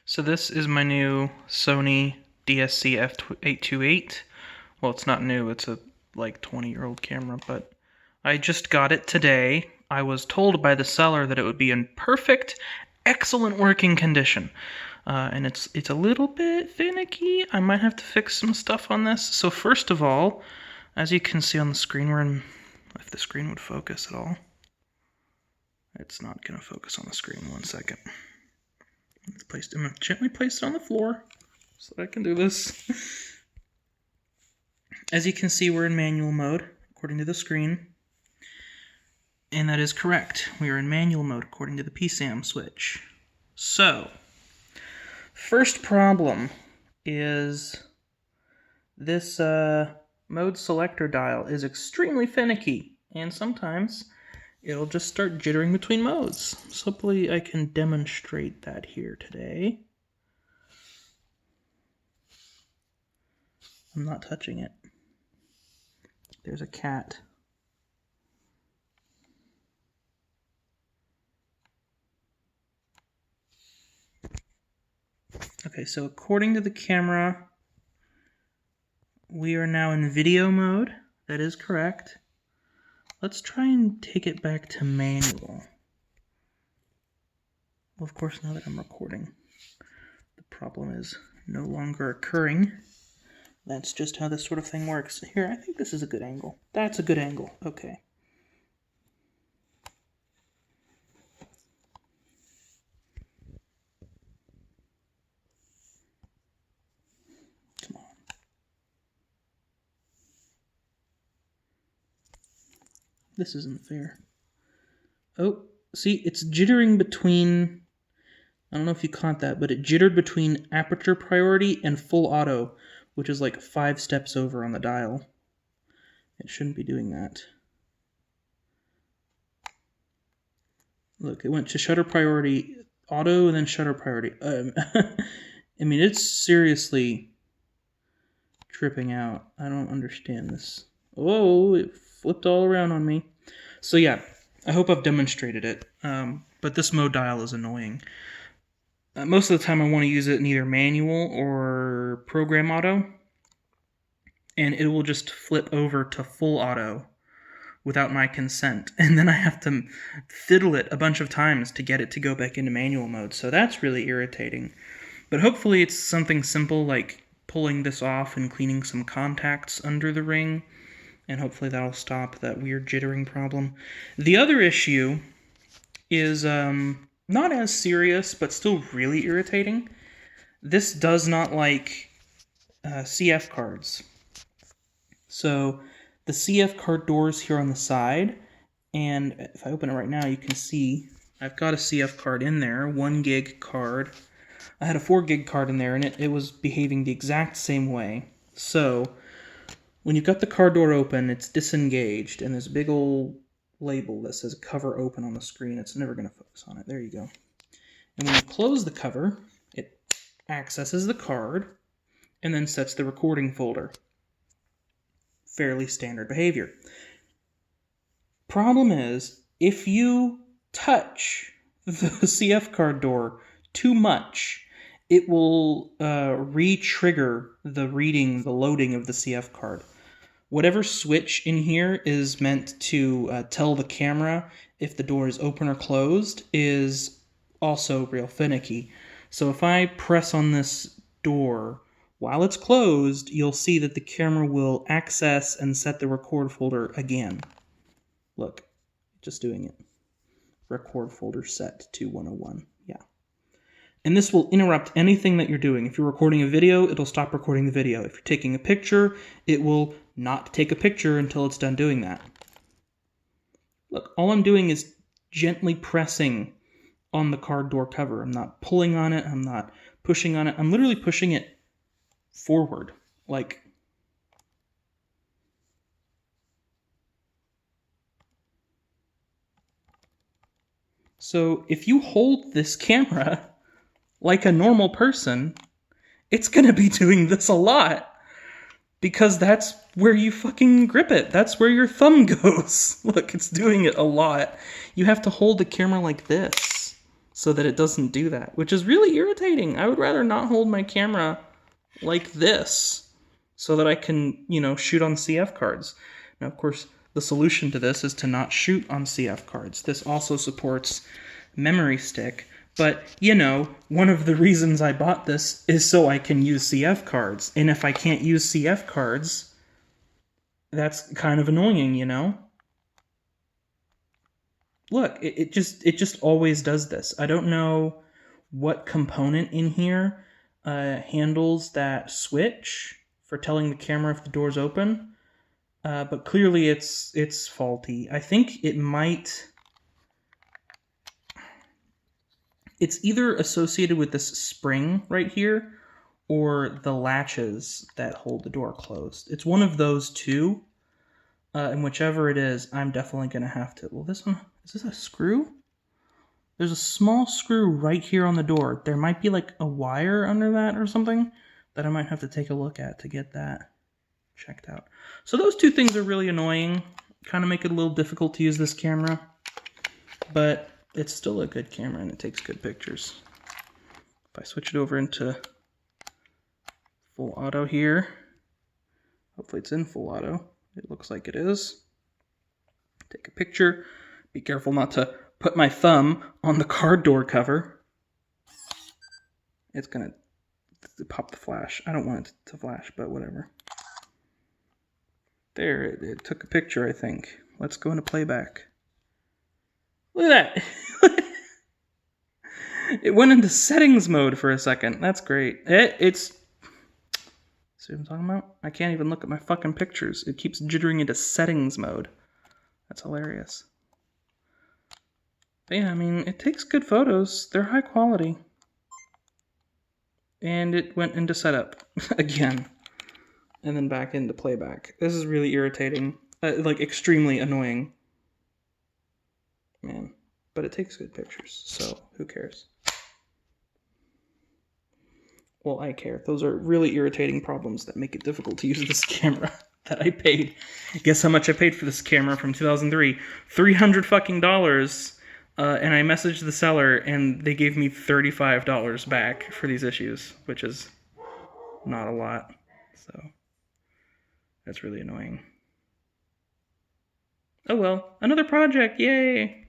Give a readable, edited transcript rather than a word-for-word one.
So this is my new Sony DSC-F828. Well, it's not new, it's a like 20-year-old camera, but I just got it today. I was told by the seller that it would be in perfect, excellent working condition. And it's a little bit finicky. I might have to fix some stuff on this. So first of all, as you can see on the screen, we're in, if the screen would focus at all. It's not going to focus on the screen. 1 second. I'm going to gently place it on the floor so that I can do this. As you can see, we're in manual mode, according to the screen. And that is correct. We are in manual mode, according to the PSAM switch. So, first problem is this mode selector dial is extremely finicky, and sometimes it'll just start jittering between modes. So hopefully I can demonstrate that here today. I'm not touching it. There's a cat. Okay, so according to the camera, we are now in video mode. That is correct. Let's try and take it back to manual. Well, of course, now that I'm recording, the problem is no longer occurring. That's just how this sort of thing works. Here, I think this is a good angle. That's a good angle. Okay. Come on. This isn't fair. Oh, see, it's jittering between... I don't know if you caught that, but it jittered between aperture priority and full auto, which is like 5 steps over on the dial. It shouldn't be doing that. Look, it went to shutter priority, auto, and then shutter priority. I mean, it's seriously tripping out. I don't understand this. Oh, it flipped all around on me. So yeah, I hope I've demonstrated it. But this mode dial is annoying. Most of the time I want to use it in either manual or program auto, and it will just flip over to full auto without my consent, and then I have to fiddle it a bunch of times to get it to go back into manual mode, so that's really irritating. But hopefully it's something simple like pulling this off and cleaning some contacts under the ring, and hopefully that'll stop that weird jittering problem. The other issue is not as serious, but still really irritating. This does not like CF cards. So the CF card doors here on the side, and if I open it right now, you can see I've got a CF card in there, 1 gig card. I had a 4 gig card in there, and it was behaving the exact same way. So when you've got the card door open, it's disengaged, and there's a big old label that says cover open on the screen. It's never going to focus on it. There you go. And when you close the cover, it accesses the card and then sets the recording folder. Fairly standard behavior. Problem is, if you touch the CF card door too much, it will re-trigger the reading, the loading of the CF card. Whatever switch in here is meant to tell the camera if the door is open or closed is also real finicky. So if I press on this door while it's closed, you'll see that the camera will access and set the record folder again. Look, just doing it. Record folder set to 101. Yeah. And this will interrupt anything that you're doing. If you're recording a video, it'll stop recording the video. If you're taking a picture, it will not take a picture until it's done doing that. Look, all I'm doing is gently pressing on the card door cover. I'm not pulling on it. I'm not pushing on it. I'm literally pushing it forward. Like, so if you hold this camera like a normal person, it's going to be doing this a lot. Because that's where you fucking grip it. That's where your thumb goes. Look, it's doing it a lot. You have to hold the camera like this. so that it doesn't do that, which is really irritating. I would rather not hold my camera like this so that I can, you know, shoot on CF cards. Now, of course, the solution to this is to not shoot on CF cards. This also supports memory stick, but, you know, one of the reasons I bought this is so I can use CF cards. And if I can't use CF cards, that's kind of annoying, you know? Look, it just always does this. I don't know what component in here handles that switch for telling the camera if the door's open, but clearly it's faulty. I think it might... It's either associated with this spring right here or the latches that hold the door closed. It's one of those two, and whichever it is, I'm definitely going to have to... Well, this one... Is this a screw? There's a small screw right here on the door. There might be like a wire under that or something that I might have to take a look at to get that checked out. So those two things are really annoying. Kind of make it a little difficult to use this camera. But it's still a good camera and it takes good pictures. If I switch it over into full auto here, hopefully it's in full auto. It looks like it is. Take a picture. Be careful not to put my thumb on the car door cover. It's gonna pop the flash. I don't want it to flash, but whatever. There, it took a picture, I think. Let's go into playback. Look at that! It went into settings mode for a second. That's great. See what I'm talking about? I can't even look at my fucking pictures. It keeps jittering into settings mode. That's hilarious. But yeah, I mean, it takes good photos. They're high quality. And it went into setup again. And then back into playback. This is really irritating. Like, extremely annoying. Man. But it takes good pictures, so who cares? Well, I care. Those are really irritating problems that make it difficult to use this camera that I paid. Guess how much I paid for this camera from 2003? $300 fucking dollars. And I messaged the seller, and they gave me $35 back for these issues, which is not a lot. So that's really annoying. Oh well, another project, yay!